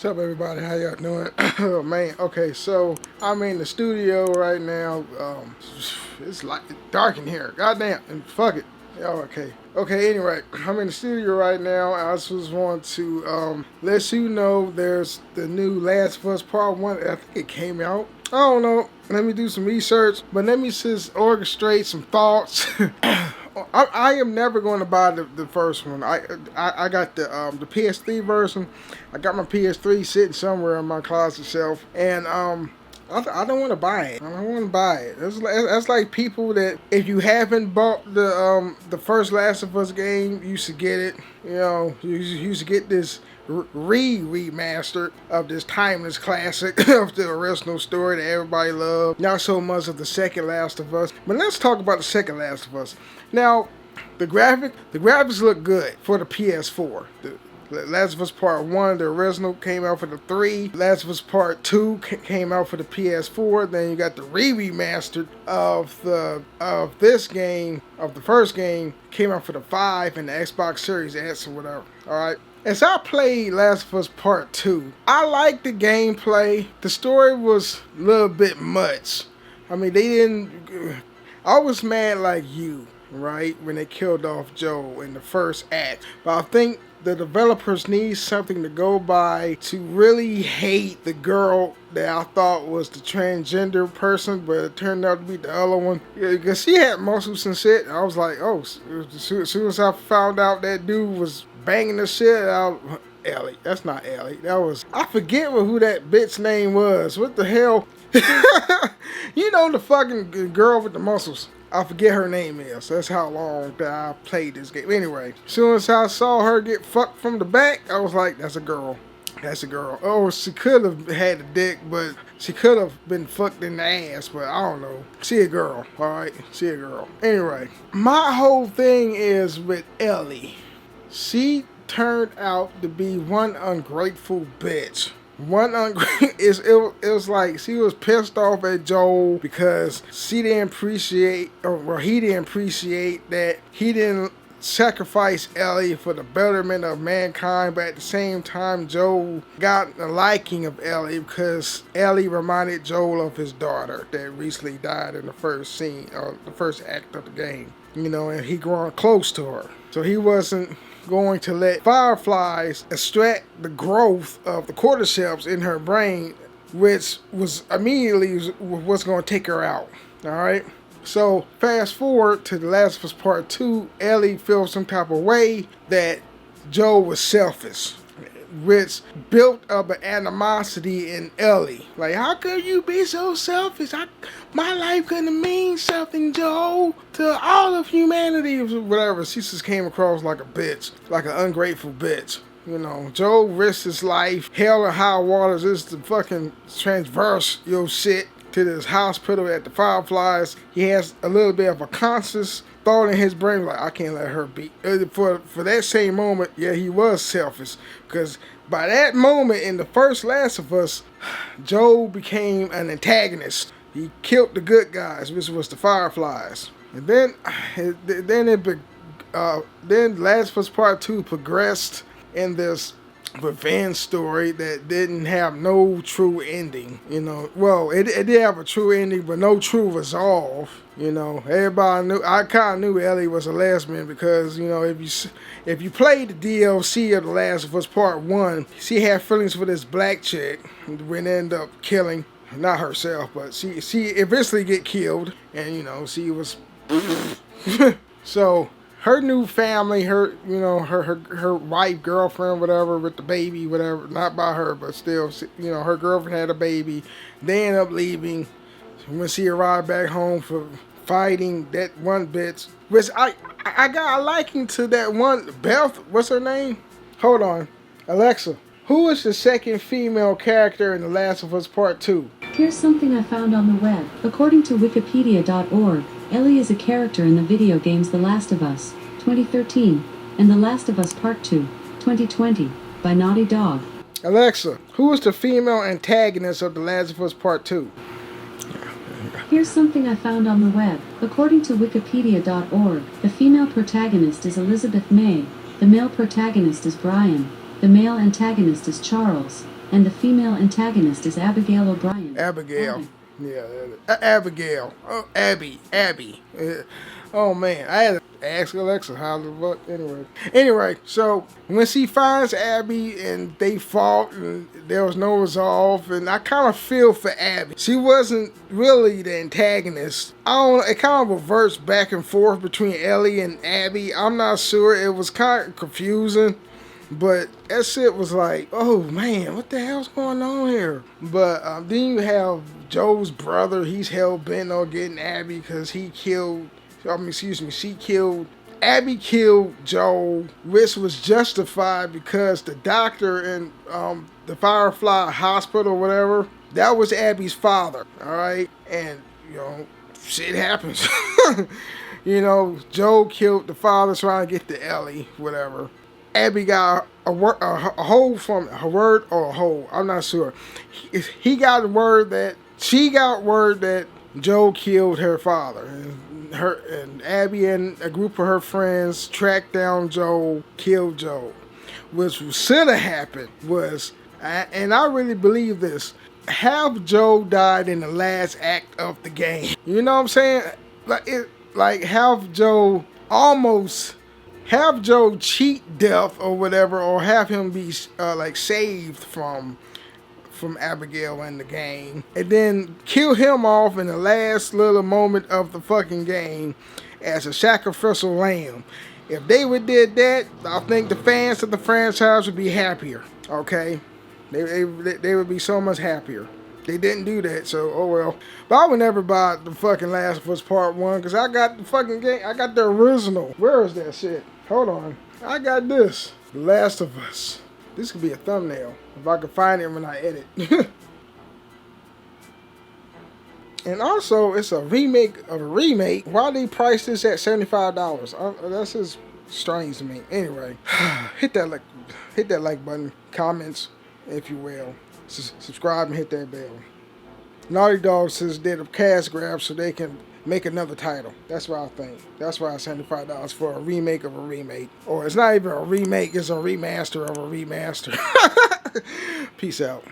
What's up, everybody? How y'all doing? Oh, man. Okay, so I'm in the studio right now. It's like dark in here. Goddamn. And fuck it. Oh, okay. Okay, anyway, I'm in the studio right now. I just want to let you know there's the new Last of Us Part 1. I think it came out. I don't know. Let me do some research. But let me just orchestrate some thoughts. I am never going to buy the first one. I got the PS3 version. I got my PS3 sitting somewhere on my closet shelf, and I don't want to buy it. I don't want to buy it. That's like people that if you haven't bought the first Last of Us game, you should get it. You know, you should get this remastered of this timeless classic of the original story that everybody loved. Not so much of the second Last of Us, but let's talk about the second Last of Us. Now, the graphics look good for the PS4. The Last of Us Part 1, the original, came out for the 3. Last of Us Part 2 came out for the PS4. Then you got the remastered of this game, of the first game, came out for the 5 and the Xbox Series X or whatever. Alright. As I played Last of Us Part 2, I liked the gameplay. The story was a little bit much. I mean, they didn't... I was mad like you, right, when they killed off Joel in the first act. But I think the developers need something to go by to really hate the girl that I thought was the transgender person, but it turned out to be the other one. Because she had muscles and shit. I was like, oh, as soon as I found out that dude was banging the shit out, Ellie. That's not Ellie. That was, I forget who that bitch name was. What the hell? You know, the fucking girl with the muscles. I forget her name is. That's how long that I played this game. Anyway, as soon as I saw her get fucked from the back, I was like, that's a girl. That's a girl. Oh, she could have had a dick, but she could have been fucked in the ass, but I don't know. She a girl, alright? She a girl. Anyway, my whole thing is with Ellie. She turned out to be one ungrateful bitch. It was like she was pissed off at Joel because she didn't appreciate, or he didn't appreciate that he didn't sacrifice Ellie for the betterment of mankind, but at the same time Joel got a liking of Ellie because Ellie reminded Joel of his daughter that recently died in the first scene, or the first act of the game. You know, and he grown close to her. So he wasn't going to let fireflies extract the growth of the cordyceps in her brain, which was immediately what's going to take her out. Alright? So fast forward to The Last of Us Part 2, Ellie feels some type of way that Joel was selfish, which built up an animosity in Ellie. Like, how could you be so selfish? My life couldn't mean something, Joel, to all of humanity, or whatever. She just came across like a bitch, like an ungrateful bitch. You know, Joel risked his life, hell and high waters, just to fucking transverse your shit to this hospital at the Fireflies. He has a little bit of a conscious thought in his brain, like, I can't let her be. For that same moment, yeah, he was selfish. Because by that moment in the first Last of Us, Joel became an antagonist. He killed the good guys, which was the Fireflies. And then Last of Us Part 2 progressed in this revenge story that didn't have no true ending. You know, well, it did have a true ending, but no true resolve. You know, everybody knew. I kind of knew Ellie was a lesbian because, you know, if you played the DLC of The Last of Us Part 1, she had feelings for this black chick, when ended up killing, not herself, but she eventually get killed, and, you know, she was so her new family, her wife, girlfriend, whatever, with the baby, whatever, not by her, but still, you know, her girlfriend had a baby. They end up leaving when she arrived back home for fighting that one bitch, which I got a liking to that one, Beth, what's her name? Hold on. Alexa, who is the second female character in The Last of Us Part 2? Here's something I found on the web. According to Wikipedia.org, Ellie is a character in the video games The Last of Us, 2013, and The Last of Us Part 2, 2020, by Naughty Dog. Alexa, who is the female antagonist of The Last of Us Part 2? Here's something I found on the web. According to Wikipedia.org, the female protagonist is Elizabeth May, the male protagonist is Brian, the male antagonist is Charles, and the female antagonist is Abigail O'Brien. Abigail. Abby. Yeah, Abigail. Oh, Abby. Oh man, I had to ask Alexa how the fuck. Anyway, so when she finds Abby and they fought and there was no resolve, and I kind of feel for Abby. She wasn't really the antagonist. I don't know. It kind of reverts back and forth between Ellie and Abby. I'm not sure. It was kind of confusing. But that shit was like, oh man, what the hell's going on here? But then you have Joe's brother. He's hell bent on getting Abby because she killed Abby killed Joe, which was justified because the doctor in the Firefly Hospital or whatever, that was Abby's father. All right, and shit happens. Joe killed the father trying to get to Ellie, whatever. Abby got a hold from her word or a hold. I'm not sure. He got word that she got word that Joe killed her father, and Abby and a group of her friends tracked down Joe, killed Joe. What should have happened was, and I really believe this, have Joe died in the last act of the game. You know what I'm saying? Have Joe cheat death or whatever, or have him be saved from Abigail in the game, and then kill him off in the last little moment of the fucking game as a sacrificial lamb. If they would did that, I think the fans of the franchise would be happier. Okay, they would be so much happier. They didn't do that, so oh well. But I would never buy the fucking Last of Us Part 1 because I got the fucking game. I got the original. Where is that shit? Hold on. I got this. The Last of Us. This could be a thumbnail if I could find it when I edit. And also, it's a remake of a remake. Why they price this at $75? That's just strange to me. Anyway, hit that like button, comments, if you will. Subscribe and hit that bell. Naughty Dog says did a cash grab so they can make another title. That's what I think. That's why it's $75 for a remake of a remake. Or it's not even a remake, it's a remaster of a remaster. Peace out.